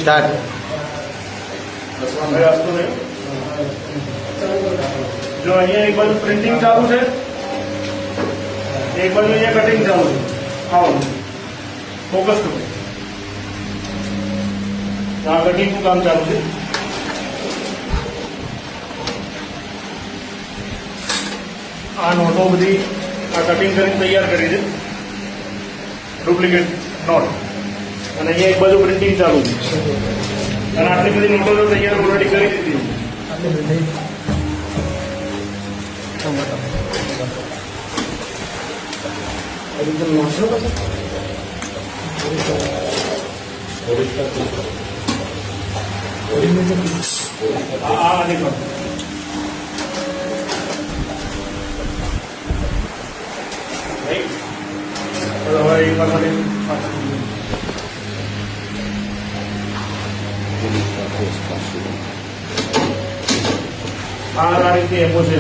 Start. જો અહીંયા એક બાજુ પ્રિન્ટિંગ ચાલુ છે, એક બાજુ અહીંયા કટિંગ ચાલુ છે. આવો ફોકસ કરો. આ કટિંગનું કામ ચાલુ છે. આ નોટો બધી આ કટિંગ કરીને તૈયાર કરી છે, ડુપ્લિકેટ નોટ. અને અહીંયા એક બાજુ પ્રિન્ટિંગ ચાલુ છે અને આટલી બધી નોટો તો તૈયાર ઓલરેડી કરી દીધી. આ દેખો હવે એક વાર આ રીતે એમો છે.